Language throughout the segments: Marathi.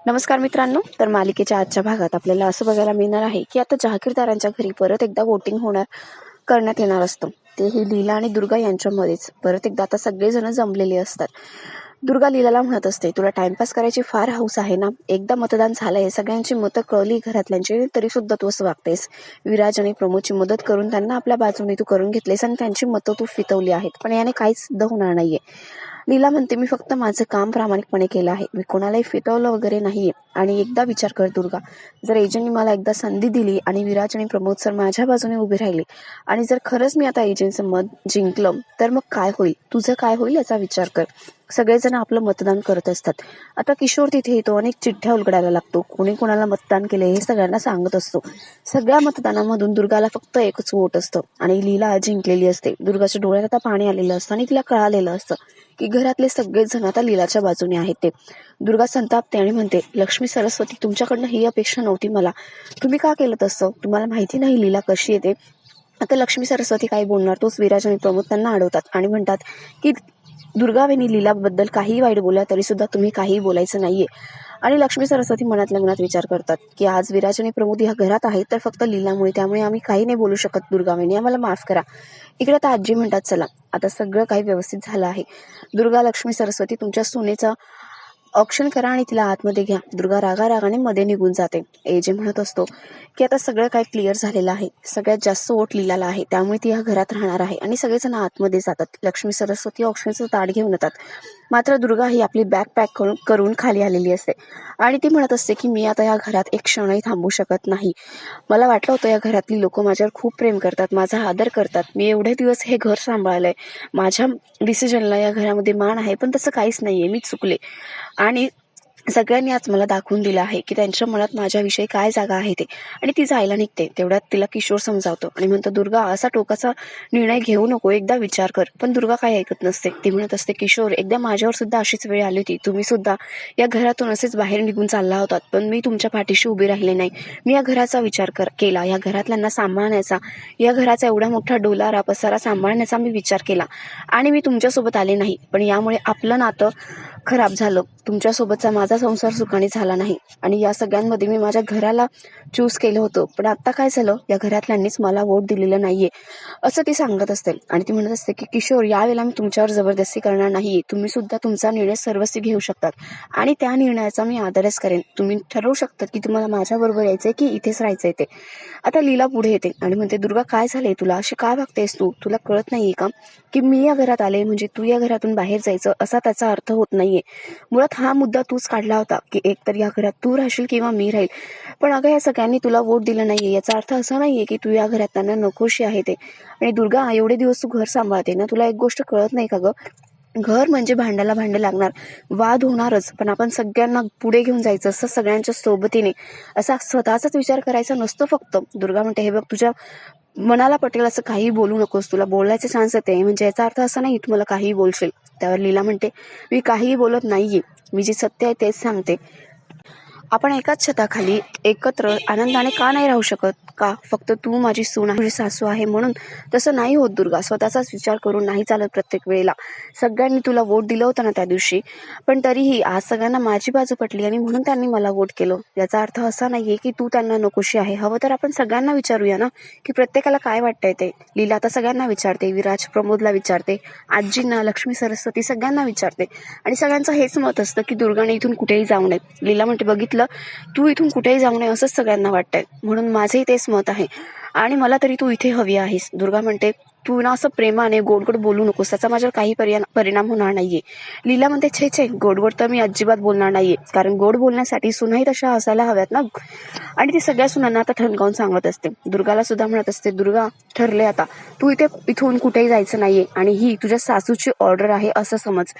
नमस्कार मित्रांनो. तर मालिकेच्या आजच्या भागात आपल्याला असं बघायला मिळणार आहे की आता जहागीरदारांच्या घरी परत एकदा वोटिंग करण्यात येणार असतं. तेही लीला आणि दुर्गा यांच्यामध्येच परत एकदा आता सगळेजण जमलेले असतात. दुर्गा लीलाला म्हणत असते, तुला टाइमपास करायची फार हौस आहे ना. एकदा मतदान झालंय, सगळ्यांची मतं कळली घरातल्यांची, तरी सुद्धा तू असं वागतेस. विराज आणि प्रमोदची मदत करून त्यांना आपल्या बाजूने तू करून घेतलेस आणि त्यांची मतं तू फितवली आहेत, पण याने काहीच सिद्ध होणार नाहीये. लीला म्हणते, मी फक्त माझं काम प्रामाणिकपणे केलं आहे, मी कोणालाही फितवलं वगैरे नाहीये. आणि एकदा विचार कर दुर्गा, जर एजंटनी मला एकदा संधी दिली आणि विराज आणि प्रमोद सर माझ्या बाजूने उभे राहिले आणि जर खरंच मी आता एजंटचं मत जिंकलं तर मग काय होईल, तुझं काय होईल याचा विचार कर. सगळेजण आपलं मतदान करत असतात. आता किशोर तिथे येतो, अनेक चिठ्ठ्या उलगडायला लागतो, कोणी कोणाला मतदान केले हे सगळ्यांना सांगत असतो. सगळ्या मतदानामधून दुर्गाला फक्त एकच वोट असतं आणि लीला जिंकलेली असते. दुर्गाच्या डोळ्यात आता पाणी आलेलं असतं आणि तिला कळालेलं असतं की घरातले सगळेच जण आता लीलाच्या बाजूने आहेत. ते दुर्गा संतापते आणि म्हणते, लक्ष्मी सरस्वती, तुमच्याकडनं ही अपेक्षा नव्हती मला. तुम्ही का केलं तसं? तुम्हाला माहिती नाही लीला कशी येते. आता लक्ष्मी सरस्वती काय बोलणार, तोच विराज आणि प्रमोद त्यांना अडवतात आणि म्हणतात की दुर्गावेनी लीलाबद्दल काही वाईट बोलला तरी सुद्धा तुम्ही काही बोलायचं नाहीये. आणि लक्ष्मी सरस्वती मनातल्या मनात विचार करतात की आज विराज आणि प्रमोद ह्या घरात आहेत तर फक्त लीलामुळे, त्यामुळे आम्ही काही नाही बोलू शकत. दुर्गावेनी आम्हाला माफ करा. इकडे आता आजी म्हणतात, चला आता सगळं काही व्यवस्थित झालं आहे. दुर्गा, लक्ष्मी सरस्वती, तुमच्या सुनेचा ऑप्शन करा आणि तिला आतमध्ये घ्या. दुर्गा रागाने मध्ये निघून जाते. एजे म्हणत असतो की आता सगळं काय क्लिअर झालेलं आहे, सगळ्यात जास्त वोट लीलाला आहे, त्यामुळे ती ह्या घरात राहणार आहे. आणि सगळेजण आतमध्ये जातात. लक्ष्मी सरस्वती ऑप्शनचं ताट घेऊन येतात. मात्र दुर्गा ही आपली बॅग पॅक करून खाली आलेली असते आणि ती म्हणत असते की मी आता या घरात एक क्षणही थांबू शकत नाही. मला वाटलं होतं या घरातली लोक माझ्यावर खूप प्रेम करतात, माझा आदर करतात, मी एवढे दिवस हे घर सांभाळलंय, माझ्या डिसिजनला या घरामध्ये मान आहे, पण तसं काहीच नाहीये, मी चुकले. आणि सगळ्यांनी आज मला दाखवून दिलं आहे की त्यांच्या मनात माझ्याविषयी काय जागा आहे ते. आणि ती जायला निघते. तेवढ्यात तिला किशोर समजावतो आणि म्हणतो, दुर्गा असा टोकाचा निर्णय घेऊ नको, एकदा विचार कर. पण दुर्गा काही ऐकत नसते. ती म्हणत असते, किशोर, एकदा माझ्यावर सुद्धा अशीच वेळ आली होती, तुम्ही सुद्धा या घरातून असेच बाहेर निघून चालला होतात, पण मी तुमच्या पाठीशी उभी राहिले नाही. मी या घराचा विचार केला, या घरातल्यांना सांभाळण्याचा, या घराचा एवढा मोठा डोलारा पसारा सांभाळण्याचा मी विचार केला आणि मी तुमच्यासोबत आले नाही. पण यामुळे आपलं नातं खराब झालं, तुमच्यासोबतचा माझा संसार सुखाने झाला नाही आणि या सगळ्यांमध्ये मी माझ्या घराला चूज केलं होतं. पण आता काय झालं, या घरातल्यांनीच मला वोट दिलेलं नाहीये, असं ती सांगत असते. आणि ती म्हणत असते की किशोर, यावेळेला मी तुमच्यावर जबरदस्ती करणार नाही, तुम्ही सुद्धा तुमचा निर्णय सर्वस्वी घेऊ शकतात आणि त्या निर्णयाचा मी आदरच करेन. तुम्ही ठरवू शकतात की तुम्हाला माझ्याबरोबर यायचंय की इथेच राहायचंय ते. आता लीला पुढे येते आणि म्हणते, दुर्गा काय झालंय तुला, अशी का वागतेस तू? तुला कळत नाहीये का की मी या घरात आले म्हणजे तू या घरातून बाहेर जायचं असा त्याचा अर्थ होत नाहीये. मुळात हा मुद्दा तूच काढला होता की एकतर या घरात तू राहशील किंवा मी राहील. पण अगं, या सगळ्यांनी तुला वोट दिलं नाहीये याचा अर्थ असा नाहीये की तू या घरात त्यांना नकोशी आहे ते. आणि दुर्गा, एवढे दिवस तू घर सांभाळते ना, तुला एक गोष्ट कळत नाही का गं? घर म्हणजे भांड्याला भांडे लागणार, वाद होणारच, पण आपण सगळ्यांना पुढे घेऊन जायचं असं सगळ्यांच्या सोबतीने, असा स्वतःचाच विचार करायचा नसतो फक्त. दुर्गा म्हणते, हे बघ, तुझ्या मनाला पटेल असं काही बोलू नकोस, तुला बोलायचे चान्स येते म्हणजे याचा अर्थ असा नाही तू मला काहीही बोलशील. त्यावर लीला म्हणते, मी काहीही बोलत नाहीये, मी जे सत्य आहे तेच सांगते. आपण एकाच छताखाली एकत्र आनंदाने का नाही राहू शकत का? फक्त तू माझी सून आहे, तुझी सासू आहे म्हणून? तसं नाही होत दुर्गा, स्वतःचाच विचार करून नाही चालत प्रत्येक वेळेला. सगळ्यांनी तुला वोट दिलं होतं ना त्या दिवशी, पण तरीही आज सगळ्यांना माझी बाजू पटली आणि म्हणून त्यांनी मला वोट केलं. याचा अर्थ असा नाहीये की तू त्यांना नकोशी आहे. हवं तर आपण सगळ्यांना विचारूया ना की प्रत्येकाला काय वाटतंय ते. लीला आता सगळ्यांना विचारते, विराज प्रमोदला विचारते, आजींना, लक्ष्मी सरस्वती, सगळ्यांना विचारते आणि सगळ्यांचं हेच मत असतं की दुर्गाने इथून कुठेही जाऊ नये. लीला म्हणते, बघितलं, तू इथून कुठेही जाऊ नये असंच सगळ्यांना वाटतंय, म्हणून माझंही तेच मत आहे आणि मला तरी तू इथे हवी आहेस. दुर्गा म्हणते, तू ना असं प्रेमाने गोड गोड बोलू नकोस, त्याचा माझ्यावर काही परिणाम होणार नाहीये. लीला म्हणते, छे गोड गोड तर मी अजिबात बोलणार नाहीये, कारण गोड बोलण्यासाठी सुनाही तशा असायला हव्यात ना. आणि ती सगळ्या सुनांना आता ठणकावून सांगत असते. दुर्गाला सुद्धा म्हणत असते, दुर्गा, ठरले आता, तू इथून कुठेही जायचं नाहीये आणि ही तुझ्या सासूची ऑर्डर आहे असं समज.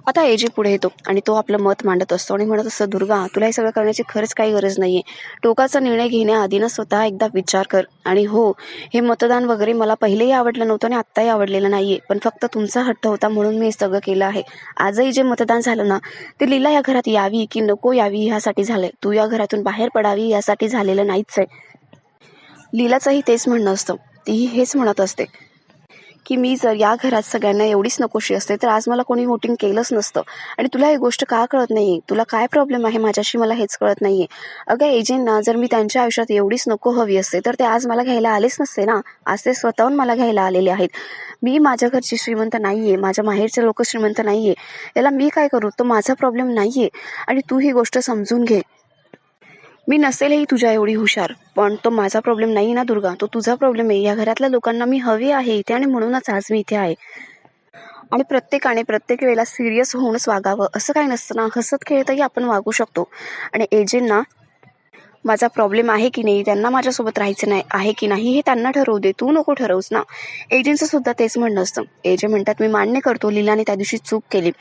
आता एजी पुढे येतो आणि तो आपलं मत मांडत असतो आणि म्हणत असतो, दुर्गा, तुला हे सगळं करण्याची खरंच काही गरज नाहीये. टोकाचा निर्णय घेण्याआधी ना स्वतः एकदा विचार कर. आणि हो, हे मतदान वगैरे मला पहिलेही आवडलं नव्हतं आणि आत्ताही आवडलेलं नाहीये, पण फक्त तुमचा हट्ट होता म्हणून मी हे सगळं केलं आहे. आजही जे मतदान झालं ना, ते लीला या घरात यावी की नको यावी ह्यासाठी झालंय, तू या घरातून बाहेर पडावी यासाठी झालेलं नाहीच आहे. लीलाचंही तेच म्हणणं असतं, तीही हेच म्हणत असते की मी जर या घरात सगळ्यांना एवढीच नकोशी असते तर आज मला कोणी वोटिंग केलंच नसतं. आणि तुला ही गोष्ट का कळत नाहीये? तुला काय प्रॉब्लेम आहे माझ्याशी मला हेच कळत नाहीये. अगं एजंटना जर मी त्यांच्या आयुष्यात एवढीच नको हवी असते तर ते आज मला घ्यायला आलेच नसते ना. आज ते स्वतःहून मला घ्यायला आलेले आहेत. मी माझ्या घरची श्रीमंत नाहीये, माझ्या माहेरचे लोक श्रीमंत नाहीये. याला मी काय करू? तो माझा प्रॉब्लेम नाहीये. आणि तू ही गोष्ट समजून घे. मी नसेलही तुझ्या एवढी हुशार, पण तो माझा प्रॉब्लेम नाही ना दुर्गा, तो तुझा प्रॉब्लेम आहे. या घरातल्या लोकांना मी हवी आहे इथे आणि म्हणूनच आज मी इथे आहे. आणि प्रत्येकाने प्रत्येक वेळेला सिरियस होऊनच वागावं असं काही नसतं ना. हसत खेळतही आपण वागू शकतो. आणि एजंटना माझा प्रॉब्लेम आहे की नाही, त्यांना माझ्यासोबत राहायचं नाही आहे की नाही हे त्यांना ठरवू दे, तू नको ठरवूस ना. एजंटचं सुद्धा तेच म्हणणं असतं. एजंट म्हणतात मी मान्य करतो लीलाने त्या दिवशी चूक केली,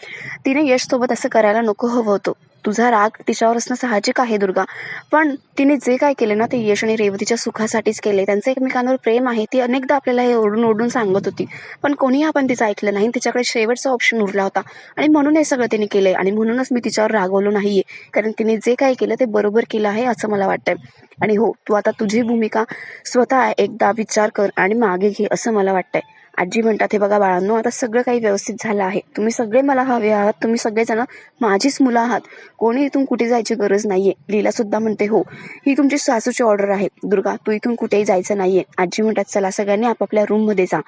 तिने यशसोबत असं करायला नको हवं होतं. तुझा राग तिच्यावर असणं साहजिक आहे दुर्गा, पण तिने जे काय केले ना ते यश आणि रेवतीच्या सुखासाठीच केले. त्यांचं एकमेकांवर प्रेम आहे. ती अनेकदा आपल्याला हे ओरडून ओरडून सांगत होती, पण कोणीही आपण तिचं ऐकलं नाही. तिच्याकडे शेवटचा ऑप्शन उरला होता आणि म्हणून हे सगळं तिने केलंय. आणि म्हणूनच मी तिच्यावर रागवलो नाहीये, कारण तिने जे काय केलं ते बरोबर केलं आहे असं मला वाटतंय. आणि हो, तू आता तुझी भूमिका स्वतः एकदा विचार कर आणि मागे घे असं मला वाटतंय. आजी म्हणतात हे बघा बाळांनो, आता सगळं काही व्यवस्थित झालं आहे. तुम्ही सगळे मला हवे आहात, तुम्ही सगळेजण माझीच मुलं आहात. कोणी इथून कुठे जायची गरज नाहीये. लीला सुद्धा म्हणते हो, ही तुमची सासूची ऑर्डर आहे. दुर्गा तू इथून कुठेही जायचं नाहीये. आजी म्हणतात चला सगळ्यांनी आपापल्या रूम मध्ये जा.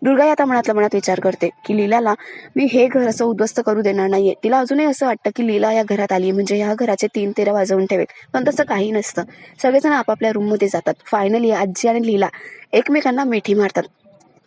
दुर्गा आता मनातल्या मनात विचार करते की लीलाला मी हे घर असं उद्ध्वस्त करू देणार नाहीये. तिला अजूनही असं वाटतं की लीला या घरात आली म्हणजे या घराचे 3 तेरा वाजवून ठेवेल, पण तसं काही नसतं. सगळेजण आपापल्या रूम मध्ये जातात. फायनली आजी आणि लीला एकमेकांना मिठी मारतात.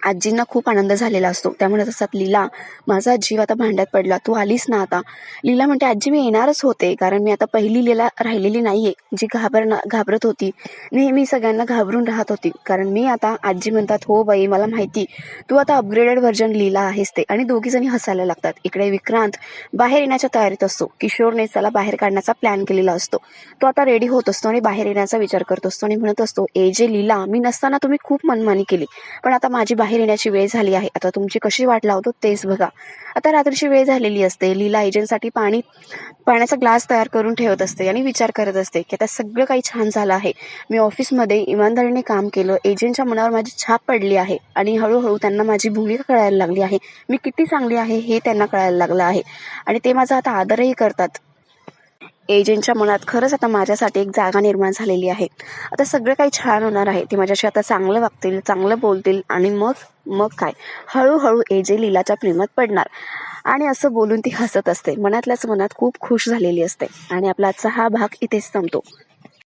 आजींना खूप आनंद झालेला असतो. त्या म्हणत असतात लीला माझा जीव आता भांड्यात पडला, तू आलीस ना आता. लीला म्हणते आजी मी येणारच होते, कारण मी आता पहिली लीला राहिलेली नाहीये जी घाबरत होती, नेहमी सगळ्यांना घाबरून राहत होती. कारण मी आता, आजी म्हणतात हो बाई मला माहिती, तू आता अपग्रेडेड व्हर्जन लीला आहेस ते. आणि दोघी जणी हसायला लागतात. इकडे विक्रांत बाहेर येण्याच्या तयारीत असतो. किशोरने त्याला बाहेर काढण्याचा प्लॅन केलेला असतो. तो आता रेडी होत असतो आणि बाहेर येण्याचा विचार करत असतो आणि म्हणत असतो ए जे लीला मी नसताना तुम्ही खूप मनमानी केली, पण आता माझी बाहेर येण्याची वेळ झाली आहे. आता तुमची कशी वाट लावतो तेच बघा. आता रात्रीची वेळ झालेली असते. लीला एजंटसाठी पाण्याचा ग्लास तयार करून ठेवत असते आणि विचार करत असते की आता सगळं काही छान झालं आहे. मी ऑफिसमध्ये इमानदारीने काम केलं, एजंटच्या मनावर माझी छाप पडली आहे आणि हळूहळू त्यांना माझी भूमिका कळायला लागली आहे. मी किती चांगली आहे हे त्यांना कळायला लागलं आहे आणि ते माझा आता आदरही करतात. एजंटच्या मनात खरंच आता माझ्यासाठी एक जागा निर्माण झालेली आहे. आता सगळं काही छान होणार आहे. ते माझ्याशी आता चांगलं वागतील, चांगलं बोलतील आणि मग मग काय, हळूहळू एजे लीलाच्या प्रेमात पडणार. आणि असं बोलून ती हसत असते. मनातल्याच मनात खूप खुश झालेली असते. आणि आपला आजचा हा भाग इथेच संपतो.